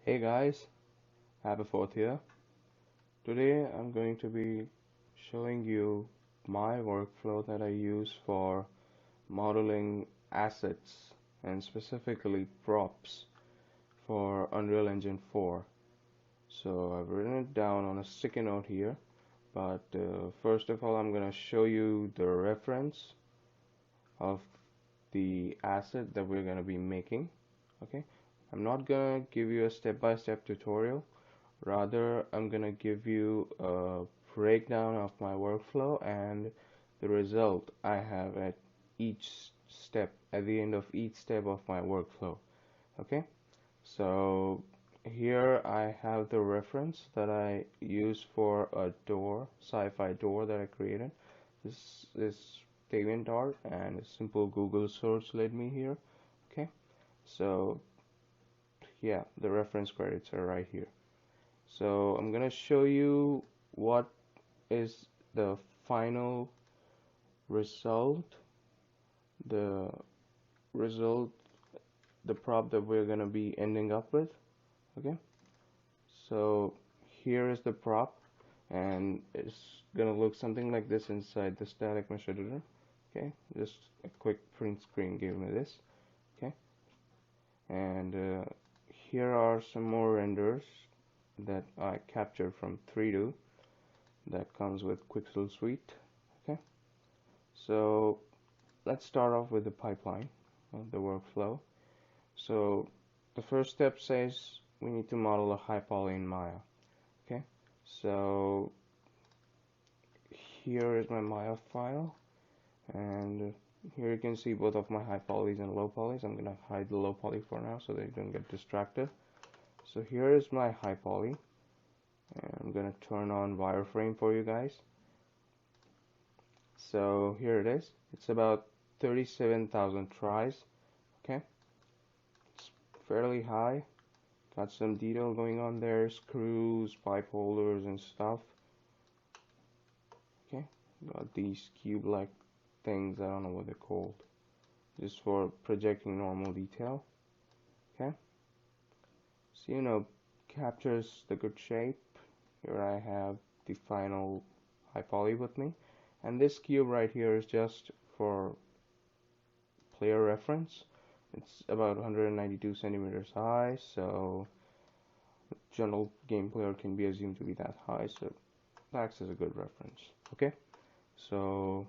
Hey guys, Happy 4th here. Today I'm going to be showing you my workflow that I use for modeling assets and specifically props for Unreal Engine 4. So I've written it down on a sticky note here, but first of all I'm going to show you the reference of the asset that we're going to be making. Okay, I'm not going to give you a step-by-step tutorial. Rather, I'm gonna give you a breakdown of my workflow and the result I have at each step, at the end of each step of my workflow. Okay, so here I have the reference that I use for a door, sci-fi door that I created. This is DeviantArt and a simple Google search led me here. Okay, so yeah, the reference credits are right here. So I'm gonna show you what is the final result, the result, the prop that we're gonna be ending up with. Okay, so here is the prop, and it's gonna look something like this inside the static mesh editor. Okay, just a quick print screen gave me this. Okay, and here are some more renders that I captured from 3Do that comes with Quixel suite. Okay, so let's start off with the pipeline of the workflow. So the first step says we need to model a high poly in Maya. Okay, so here is my Maya file, and here you can see both of my high polys and low polys. I'm gonna hide the low poly for now so they don't get distracted. So here is my high poly, and I'm gonna turn on wireframe for you guys. So here it is. It's about 37,000 tries. Okay, it's fairly high. Got some detail going on there, screws, pipe holders and stuff. Okay, got these cube-like things, I don't know what they're called. Just for projecting normal detail. Okay, so captures the good shape. Here I have the final high poly with me. And this cube right here is just for player reference. It's about 192 centimeters high, so general game player can be assumed to be that high, so that's a good reference. Okay, so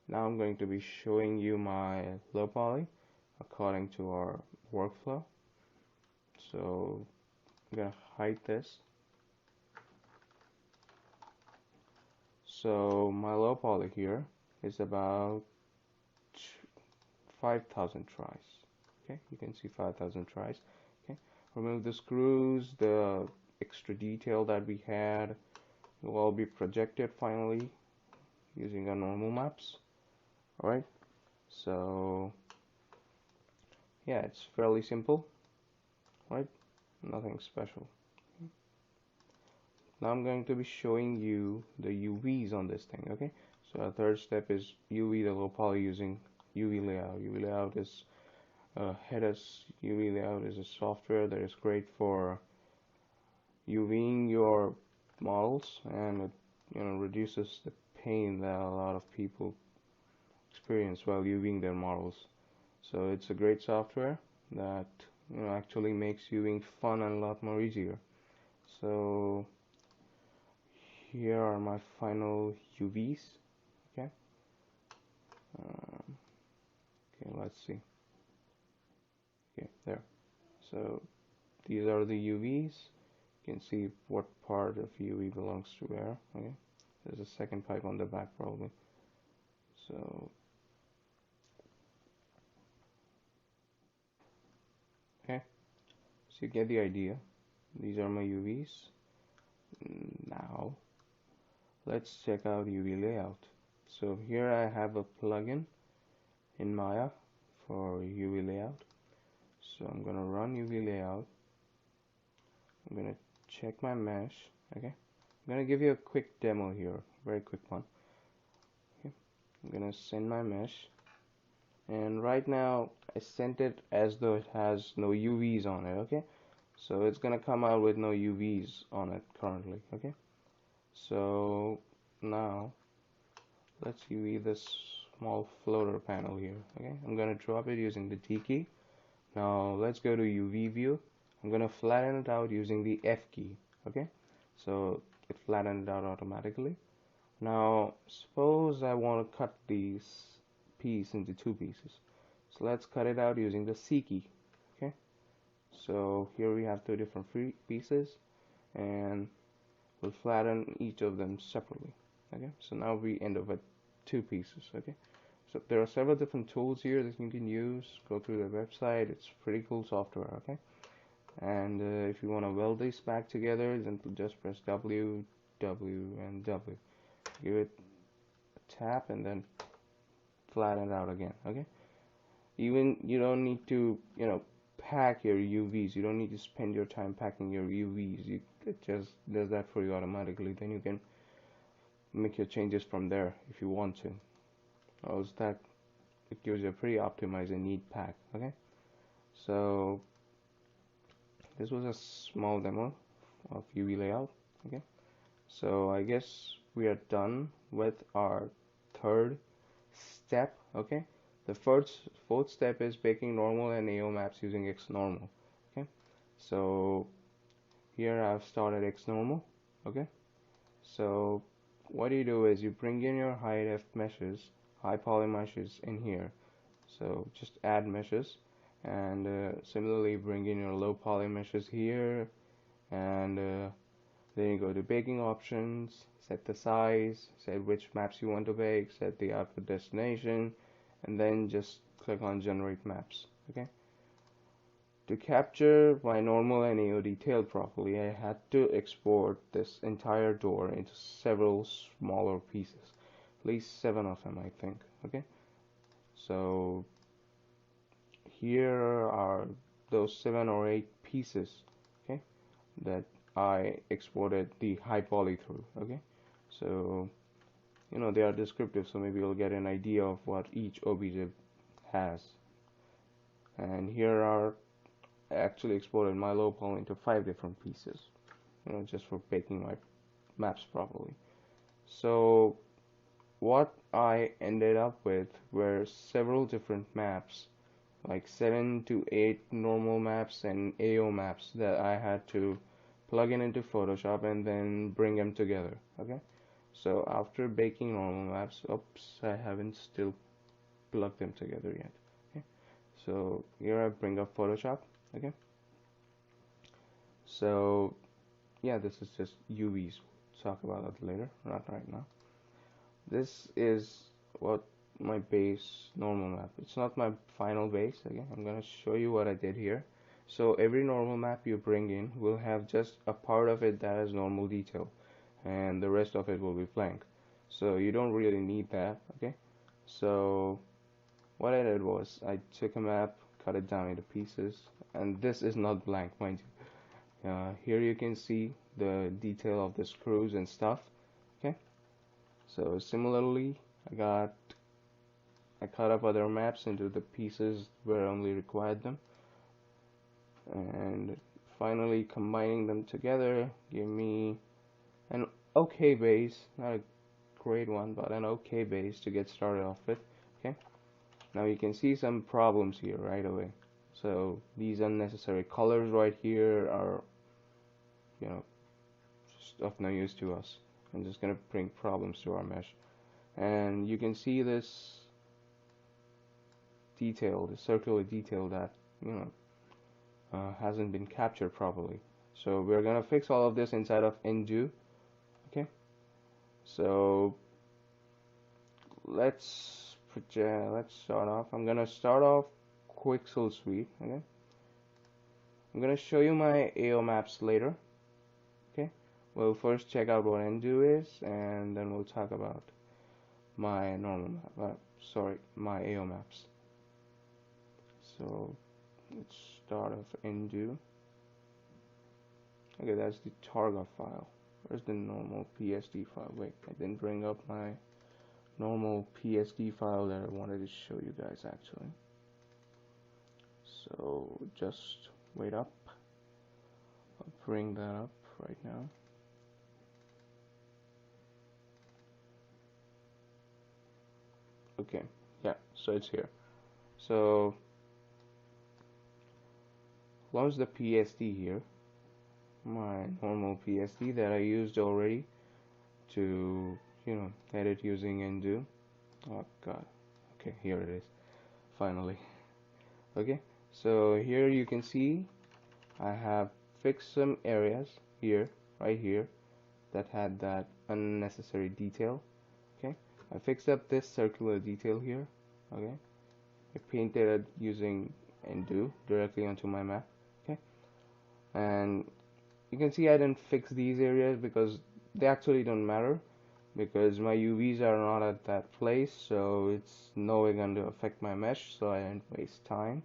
now I'm going to be showing you my low poly according to our workflow. So I'm gonna hide this. So my low poly here is about 5,000 tries. Okay, you can see 5,000 tries. Okay, remove the screws, the extra detail that we had will all be projected finally using our normal maps. Alright, so yeah, it's fairly simple, right? Nothing special. Now I'm going to be showing you the UVs on this thing. Okay, so our third step is UV the low poly using UV layout. UV layout is Headers UV layout is a software that is great for UVing your models, and it reduces the pain that a lot of people experience while UVing their models. So it's a great software that actually makes UVing fun and a lot more easier. So here are my final UVs. Okay. Okay, let's see. Okay, there. So these are the UVs. You can see what part of UV belongs to where. Okay. There's a second pipe on the back probably. So okay. So you get the idea. These are my UVs. Now let's check out UV layout. So here I have a plugin in Maya for UV layout. So I'm gonna run UV layout. I'm gonna check my mesh. Okay, I'm gonna give you a quick demo here, very quick one. Okay, I'm gonna send my mesh, and right now I sent it as though it has no UVs on it. Okay, So it's gonna come out with no UVs on it currently. Okay, so now let's UV this small floater panel here. Okay, I'm gonna drop it using the T key. Now let's go to UV view. I'm gonna flatten it out using the F key. Okay, so it flattened it out automatically. Now suppose I want to cut these piece into two pieces. So let's cut it out using the C key. Okay, so here we have two different free pieces, and we'll flatten each of them separately. Okay, so now we end up with two pieces. Okay, so there are several different tools here that you can use. Go through the website. It's pretty cool software. Okay, and if you want to weld these back together, then just press W, W, and W. Give it a tap and then flatten it out again. Okay, even you don't need to pack your UVs. You don't need to spend your time packing your UVs. It just does that for you automatically. Then you can make your changes from there if you want to. Also, that it gives you a pretty optimized and neat pack. Okay, so this was a small demo of UV layout. Okay, so I guess we are done with our third step. Okay, the fourth step is baking normal and AO maps using XNormal. Okay, so here I've started XNormal. Okay, so what you do is you bring in your high def meshes, high poly meshes in here. So just add meshes, and similarly bring in your low poly meshes here, and then you go to baking options, set the size, set which maps you want to bake, set the output destination, and then just click on generate maps. Okay, to capture my normal and AO detail properly, I had to export this entire door into several smaller pieces, at least 7 of them, I think. Okay, so here are those 7 or 8 pieces, okay, that I exported the high poly through. Okay, so they are descriptive, so maybe you'll get an idea of what each OBJ has. And here are actually exported my low poly into 5 different pieces, just for baking my maps properly. So what I ended up with were several different maps, like 7 to 8 normal maps and AO maps that I had to plug in into Photoshop and then bring them together. Okay, so after baking normal maps, oops, I haven't still plugged them together yet. Okay, so here I bring up Photoshop. Okay, so yeah, this is just UVs. We'll talk about that later, not right now. This is what my base normal map. It's not my final base. Again, I'm gonna show you what I did here. So every normal map you bring in will have just a part of it that is normal detail, and the rest of it will be blank. So you don't really need that. Okay, so what I did was I took a map, cut it down into pieces, and this is not blank, mind you. Here you can see the detail of the screws and stuff. Okay, so similarly I cut up other maps into the pieces where I only required them, and finally combining them together give me an okay base, not a great one, but an okay base to get started off with. Okay, now you can see some problems here right away. So these unnecessary colors right here are just of no use to us, and just gonna bring problems to our mesh. And you can see this detail, the circular detail that hasn't been captured properly. So we're gonna fix all of this inside of Undo. Okay, so let's start off. I'm gonna start off Quixel Suite. Okay, I'm gonna show you my AO maps later. Okay, we'll first check out what Undo is, and then we'll talk about my normal map. Sorry, my AO maps. So let's start off Undo. Okay, that's the Targa file. Where's the normal PSD file? Wait, I didn't bring up my normal PSD file that I wanted to show you guys actually. So just wait up. bring that up right now. Okay, yeah, so it's here. So launch the PSD here, my normal PSD that I used already to, edit using undo. Oh god. Okay, here it is. Finally. Okay, so here you can see I have fixed some areas here, right here, that had that unnecessary detail. Okay, I fixed up this circular detail here. Okay, I painted it using undo directly onto my map. Okay, and you can see I didn't fix these areas because they actually don't matter, because my UVs are not at that place, so it's no way going to affect my mesh, so I didn't waste time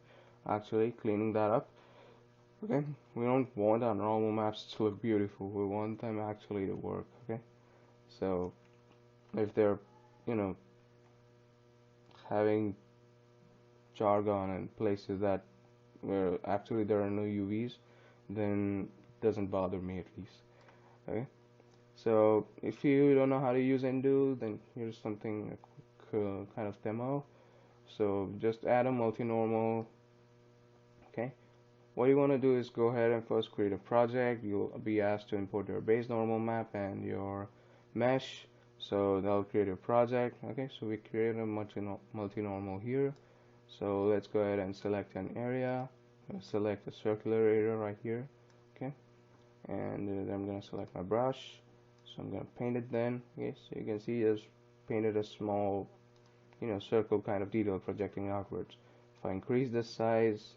actually cleaning that up. Okay, we don't want our normal maps to look beautiful, we want them actually to work. Okay, so if they're, you know, having jargon and places that where actually there are no UVs, then it doesn't bother me at least. Okay, so if you don't know how to use undo, then here's something, a quick kind of demo. So just add a multi-normal. Okay, what you want to do is go ahead and first create a project. You'll be asked to import your base normal map and your mesh, so that'll create a project. Okay, so we create a multi-normal here. So let's go ahead and select an area. Select a circular area right here. Okay, and then I'm gonna select my brush. So I'm gonna paint it then. Okay, so you can see it's painted a small, circle kind of detail projecting outwards. If I increase the size,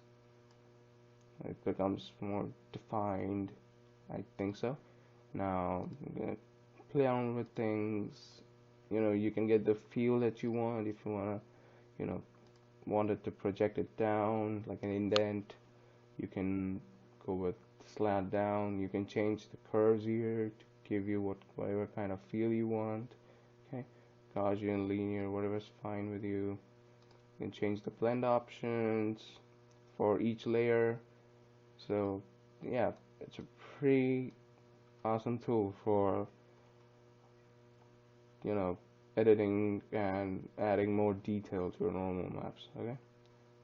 it becomes more defined. I think so. Now I'm gonna play around with things. You can get the feel that you want. If you wanna, you know, want it to project it down like an indent, you can go with slant down. You can change the curves here to give you whatever kind of feel you want. Okay, Gaussian, linear, whatever's fine with you. You can change the blend options for each layer. So yeah, it's a pretty awesome tool for, editing and adding more detail to your normal maps. Okay,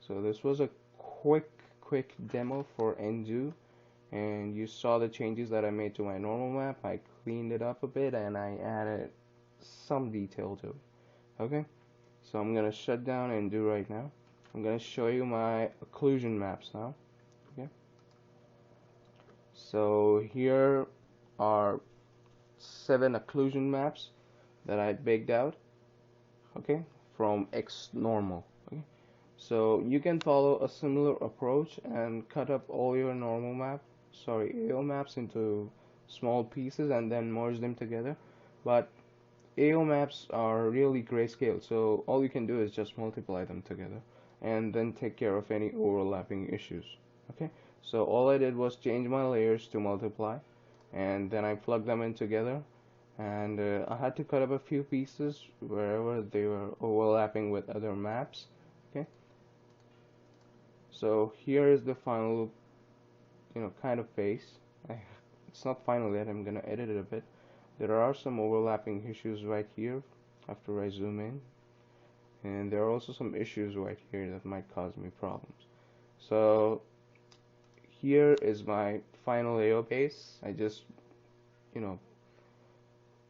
so this was a quick demo for undo, and you saw the changes that I made to my normal map. I cleaned it up a bit and I added some detail to it. Okay, so I'm gonna shut down undo right now. I'm gonna show you my occlusion maps now. Okay, so here are 7 occlusion maps that I baked out, okay, from XNormal. Okay, so you can follow a similar approach and cut up all your AO maps into small pieces and then merge them together. But AO maps are really grayscale, so all you can do is just multiply them together and then take care of any overlapping issues. Okay, so all I did was change my layers to multiply, and then I plugged them in together, and I had to cut up a few pieces wherever they were overlapping with other maps. Okay, so here is the final, kind of base. It's not final yet, I'm gonna edit it a bit. There are some overlapping issues right here after I zoom in, and there are also some issues right here that might cause me problems. So here is my final AO base. I just,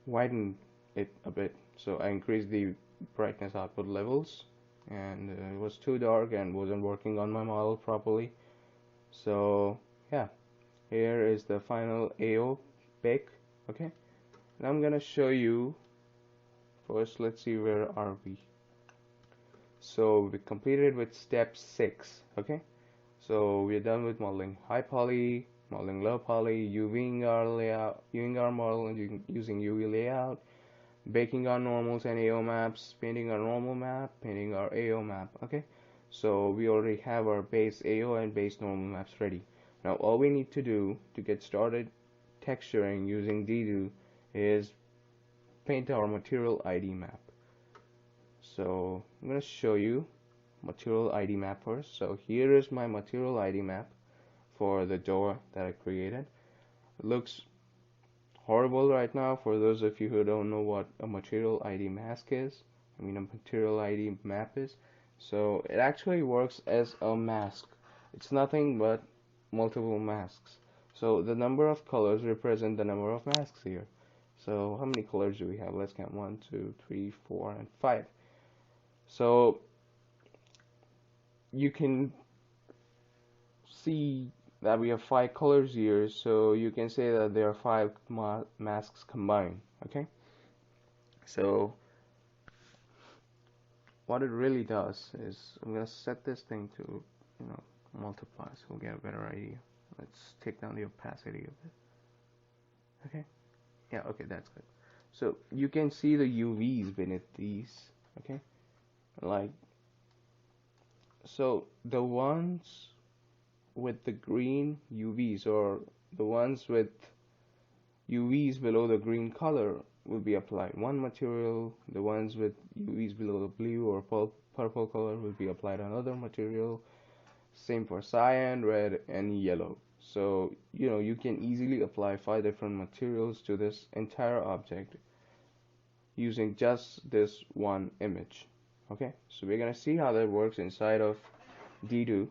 widened it a bit. So I increased the brightness output levels, and it was too dark and wasn't working on my model properly. So yeah, here is the final AO bake. Okay, and I'm gonna show you first. Let's see, where are we? So we completed with step 6. Okay, so we're done with modeling high poly, modeling low poly, UVing our layout, UVing our model and using UV layout, baking our normals and AO maps, painting our normal map, painting our AO map. Okay, so we already have our base AO and base normal maps ready. Now all we need to do to get started texturing using Dedo is paint our material ID map. So I'm going to show you material ID map first. So here is my material ID map for the door that I created, It looks horrible right now for those of you who don't know what a material ID mask is. I mean, a material ID map is. So it actually works as a mask. It's nothing but multiple masks. So the number of colors represent the number of masks here. So how many colors do we have? Let's count: 1, 2, 3, 4, and 5. So you can see that we have 5 colors here, so you can say that there are 5 masks combined. Okay, so what it really does is, I'm gonna set this thing to, multiply, so we'll get a better idea. Let's take down the opacity of it. Okay, yeah, okay, that's good. So you can see the UVs beneath these. Okay, like, so the ones with the green UVs, or the ones with UVs below the green color, will be applied one material. The ones with UVs below the blue or purple color will be applied another material. Same for cyan, red, and yellow. So you can easily apply 5 different materials to this entire object using just this one image. Okay, so we're gonna see how that works inside of Ddo.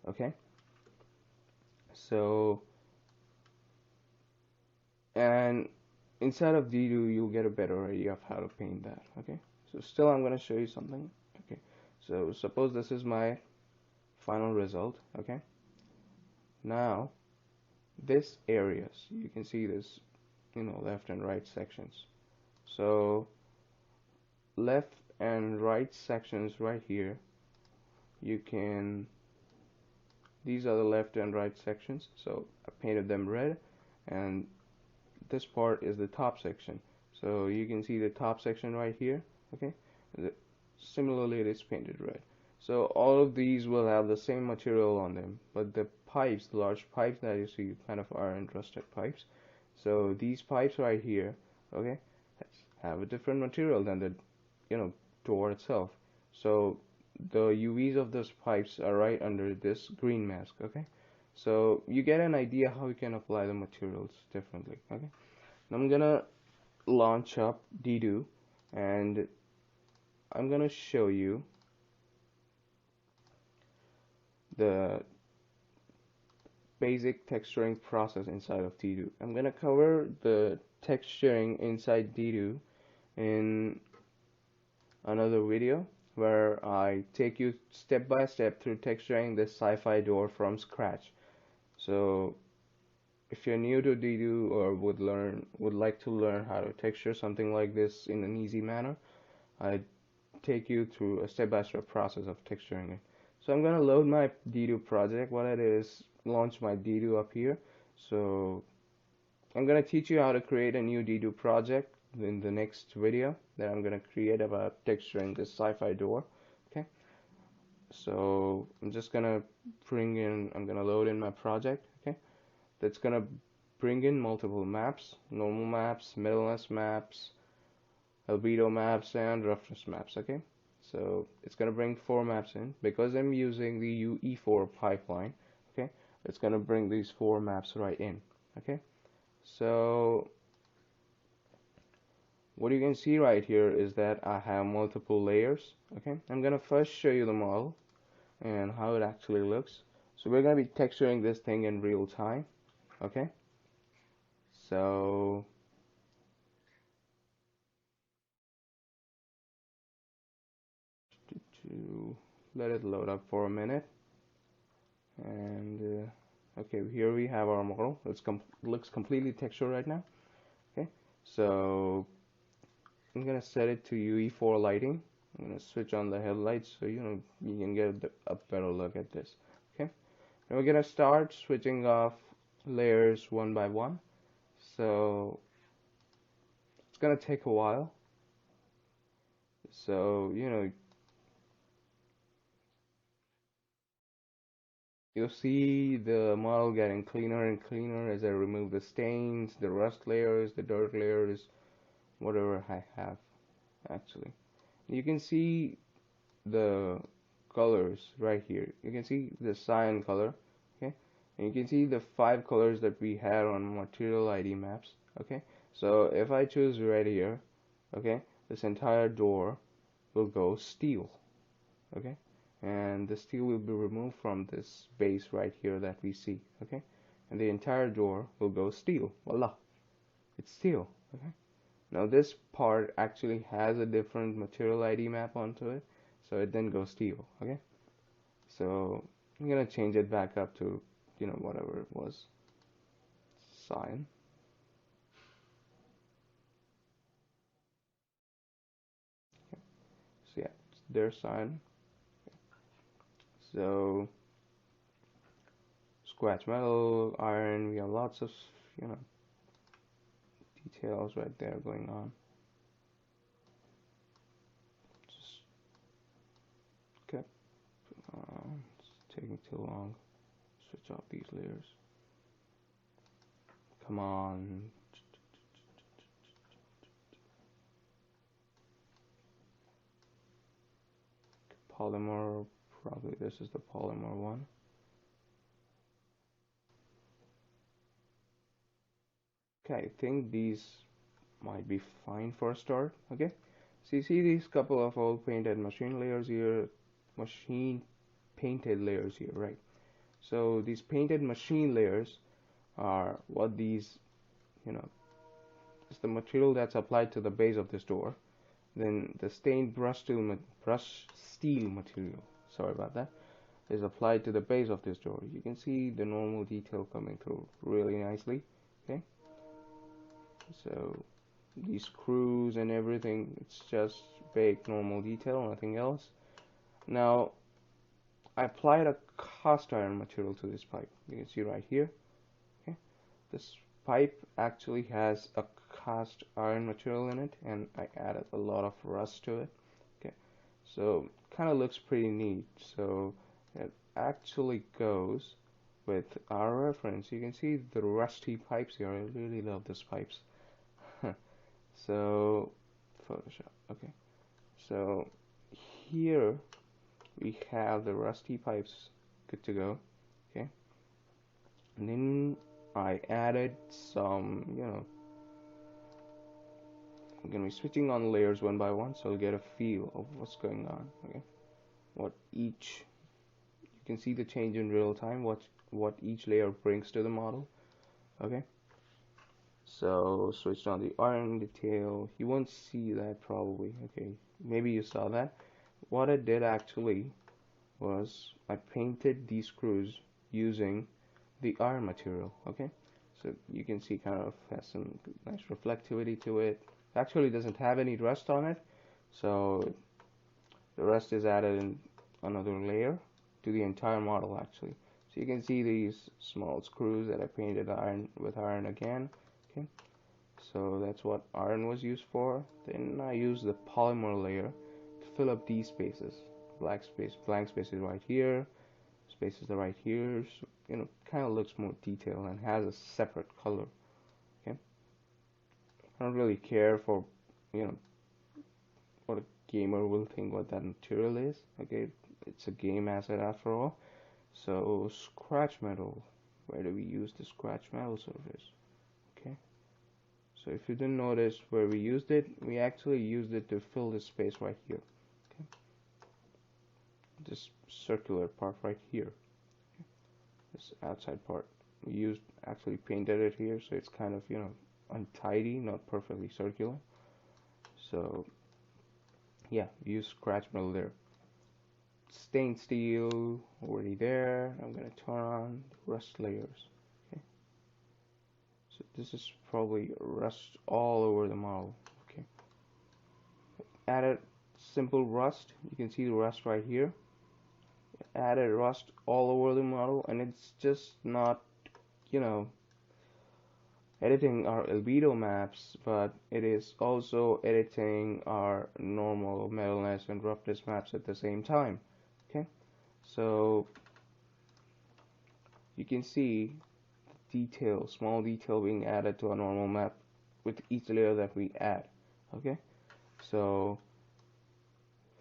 Okay, so, and inside of Ddo you'll get a better idea of how to paint that. Okay, so still I'm going to show you something. Okay, so suppose this is my final result. Okay, now this areas, you can see this, left and right sections. So left and right sections right here, you can, these are the left and right sections, so I painted them red, and this part is the top section. So you can see the top section right here. Okay, similarly it is painted red. So all of these will have the same material on them, but the pipes, the large pipes that you see, kind of are rusted pipes. So these pipes right here, okay, have a different material than the door itself. So the UVs of those pipes are right under this green mask. Okay, so you get an idea how you can apply the materials differently. Okay, now I'm gonna launch up Ddo, and I'm gonna show you the basic texturing process inside of Ddo. I'm gonna cover the texturing inside Ddo in another video where I take you step by step through texturing this sci-fi door from scratch. So if you're new to Ddo, or would like to learn how to texture something like this in an easy manner, I take you through a step-by-step process of texturing it. So I'm gonna load my Ddo project. What I did is launch my Ddo up here. So I'm gonna teach you how to create a new Ddo project in the next video that I'm gonna create about texturing this sci-fi door. Okay, so I'm gonna load in my project. Okay, that's gonna bring in multiple maps: normal maps, middleness maps, albedo maps, and roughness maps. Okay, so it's gonna bring 4 maps in because I'm using the UE4 pipeline. Okay, it's gonna bring these 4 maps right in. Okay, so what you can see right here is that I have multiple layers. Okay, I'm gonna first show you the model and how it actually looks. So we're gonna be texturing this thing in real time. Okay, so to let it load up for a minute, and okay, here we have our model. Looks completely textured right now. Okay, so I'm gonna set it to UE4 lighting. I'm gonna switch on the headlights so you can get a better look at this. Okay, and we're gonna start switching off layers one by one. So it's gonna take a while. So you'll see the model getting cleaner and cleaner as I remove the stains, the rust layers, the dirt layers, whatever I have actually. You can see the colors right here. You can see the cyan color. Okay, And you can see the 5 colors that we had on material ID maps. Okay, so if I choose red here, okay, this entire door will go steel. Okay, and the steel will be removed from this base right here that we see. Okay, and the entire door will go steel. Voila, it's steel. Okay, now this part actually has a different material ID map onto it, so it then goes steel. Okay, so I'm gonna change it back up to, whatever it was, cyan. So yeah, there's cyan. So scratch metal, iron, we have lots of, you know, details right there going on. Just okay. It's taking too long. Switch off these layers. Come on. Polymer, probably this is the polymer one. Okay, I think these might be fine for a start. Okay, so you see these couple of old painted machine layers here, machine painted layers here, right? So these painted machine layers are what these, you know, is the material that's applied to the base of this door. Then the stained brush steel material, sorry about that, is applied to the base of this door. You can see the normal detail coming through really nicely. Okay, so these screws and everything, it's just big normal detail, nothing else. Now I applied a cast iron material to this pipe. You can see right here. Okay, this pipe actually has a cast iron material in it, and I added a lot of rust to it. Okay, so kind of looks pretty neat. So it actually goes with our reference. You can see the rusty pipes here. I really love these pipes. So Photoshop. Okay, so here we have the rusty pipes good to go. Okay, and then I added some, I'm gonna be switching on layers one by one, so I'll get a feel of what's going on. Okay, what each, you can see the change in real time, what each layer brings to the model. Okay, so switched on the iron detail. You won't see that probably. Okay, maybe you saw that. What I did actually was I painted these screws using the iron material. Okay, so you can see kind of has some nice reflectivity to it. Actually doesn't have any rust on it, so the rust is added in another layer to the entire model actually. So you can see these small screws that I painted iron with iron again. Okay, so that's what iron was used for. Then I used the polymer layer to fill up these spaces. Blank spaces right here, spaces are right here. So, kind of looks more detailed and has a separate color. Okay, I don't really care for, you know, what a gamer will think what that material is. Okay, it's a game asset after all. So scratch metal, where do we use the scratch metal surface? Okay, so if you didn't notice where we used it, we actually used it to fill this space right here. Okay, this circular part right here, okay, this outside part. We used actually painted it here, so it's kind of, untidy, not perfectly circular. So yeah, use scratch metal there. Stained steel already there. I'm gonna turn on the rust layers. Okay, so this is probably rust all over the model. Okay, added simple rust. You can see the rust right here. Added rust all over the model, and it's just not, you know, editing our albedo maps, but it is also editing our normal metalness and roughness maps at the same time. Okay, so you can see detail, small detail being added to a normal map with each layer that we add. Okay, so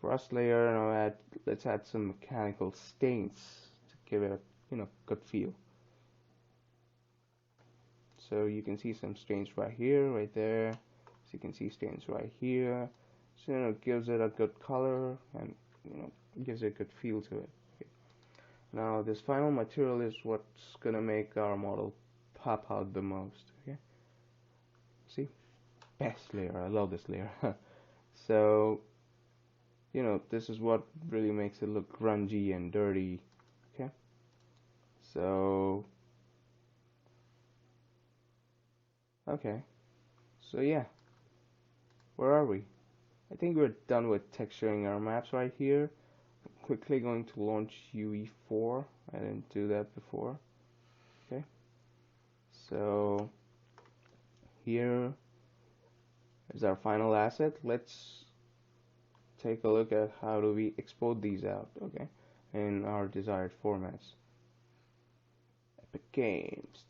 rust layer, now let's add some mechanical stains to give it a, good feel. So you can see some stains right here, right there. So you can see stains right here. So it gives it a good color and gives it a good feel to it. Okay. Now this final material is what's gonna make our model pop out the most. Okay. See, best layer. I love this layer. So this is what really makes it look grungy and dirty. Okay. So okay. So yeah, where are we? I think we're done with texturing our maps right here. I'm quickly going to launch UE4. I didn't do that before. Okay. So here is our final asset. Let's take a look at how do we export these out, okay, in our desired formats. Epic Games.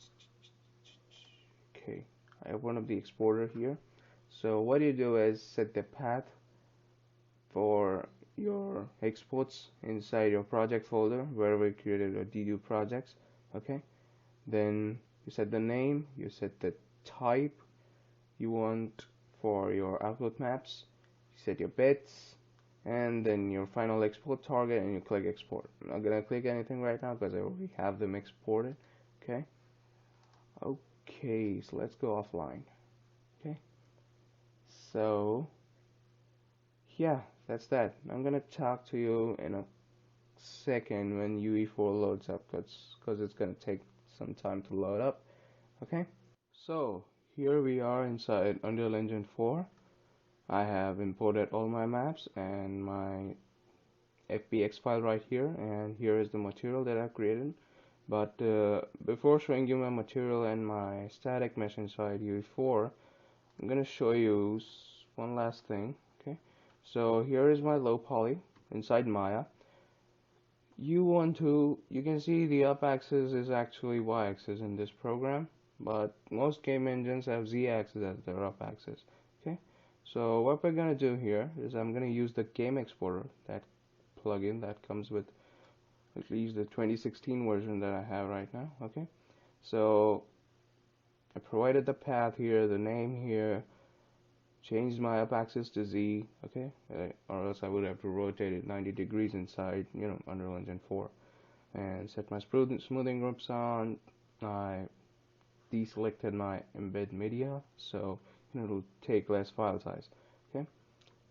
Okay, I open up the exporter here. So what you do is set the path for your exports inside your project folder where we created our DDU projects. Okay, then you set the name, you set the type you want for your output maps, you set your bits, and then your final export target, and you click export. I'm not gonna click anything right now because I already have them exported. Okay, so let's go offline. Okay, so yeah, that's that. I'm gonna talk to you in a second when UE4 loads up, because it's gonna take some time to load up. Okay, so here we are inside Unreal Engine 4. I have imported all my maps and my FBX file right here, and here is the material that I've created. But before showing you my material and my static mesh inside UE4, I'm gonna show you one last thing. Okay, so here is my low poly inside Maya. You can see the up axis is actually y axis in this program, but most game engines have z axis as their up axis. Okay, so what we're gonna do here is I'm gonna use the game exporter, that plugin that comes with at least the 2016 version that I have right now. Okay, so I provided the path here, the name here, changed my up axis to Z, okay, or else I would have to rotate it 90 degrees inside, Unreal Engine 4, and set my smoothing groups on. I deselected my embed media, so it'll take less file size. Okay,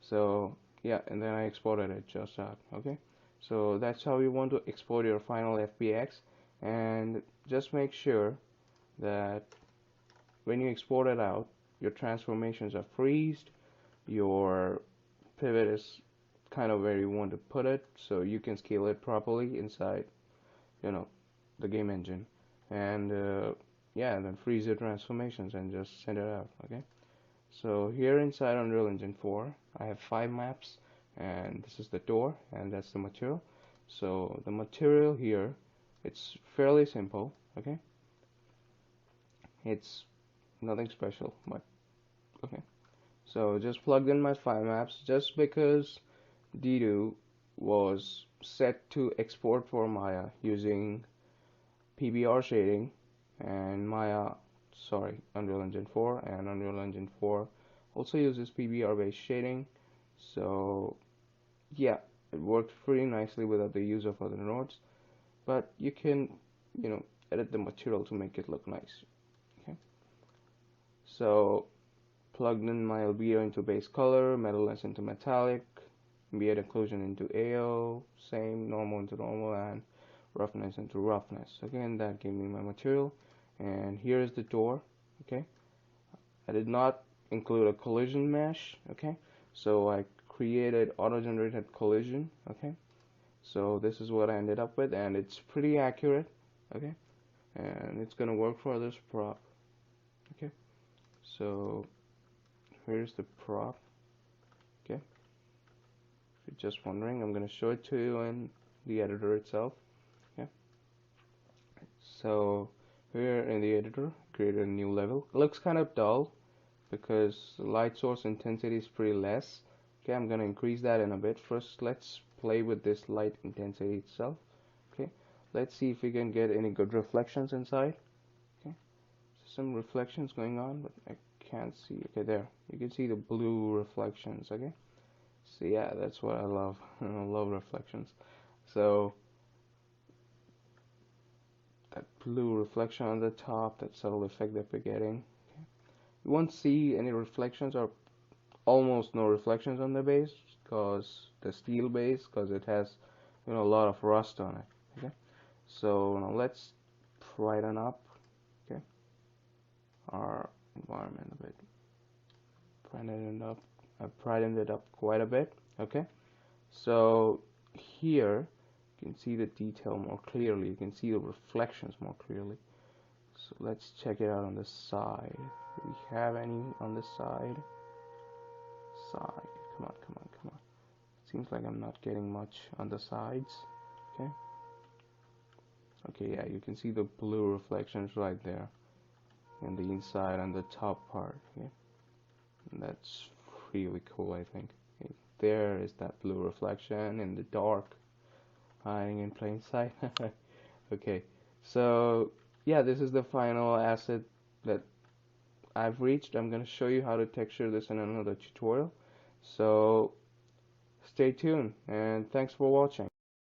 so yeah, and then I exported it just out. Okay, so that's how you want to export your final FBX, and just make sure that when you export it out, your transformations are freezed, your pivot is kind of where you want to put it, so you can scale it properly inside, the game engine, and yeah, and then freeze your transformations and just send it out. Okay, so here inside Unreal Engine 4, I have 5 maps, and this is the door, and that's the material. So the material here, it's fairly simple. Okay, it's nothing special, but okay. So just plugged in my 5 maps just because DDU was set to export for Maya using PBR shading, and Unreal Engine 4, and Unreal Engine 4 also uses PBR based shading. So yeah, it worked pretty nicely without the use of other nodes, but you can edit the material to make it look nice. Okay, so plugged in my albedo into base color, metalness into metallic, ambient occlusion into AO, same normal into normal, and roughness into roughness. Again, that gave me my material, and here is the door. Okay, I did not include a collision mesh. Okay, so I created auto-generated collision. Okay, so this is what I ended up with, and it's pretty accurate. Okay, and it's gonna work for this prop. Okay, so here's the prop. Okay, if you're just wondering, I'm gonna show it to you in the editor itself. Okay, so here in the editor, create a new level. It looks kind of dull because the light source intensity is pretty less. Okay, I'm gonna increase that in a bit. First, let's play with this light intensity itself. Okay, let's see if we can get any good reflections inside. Okay, some reflections going on, but I can't see. Okay, there. You can see the blue reflections. Okay. So yeah, that's what I love. I love reflections. So that blue reflection on the top, that subtle effect that we're getting. Okay. You won't see any reflections or almost no reflections on the base because the steel base, because it has a lot of rust on it. Okay. So now let's brighten up. Okay. Our environment a bit. Brighten it up. I brightened it up quite a bit. Okay. So here you can see the detail more clearly. You can see the reflections more clearly. So let's check it out on the side. Do we have any on the side? Side. Come on, come on, come on. Seems like I'm not getting much on the sides. Okay. Okay, yeah, you can see the blue reflections right there in the inside and the top part. Okay. And that's really cool, I think. Okay. There is that blue reflection in the dark, hiding in plain sight. Okay, so yeah, this is the final asset that I've reached. I'm going to show you how to texture this in another tutorial. So stay tuned and thanks for watching.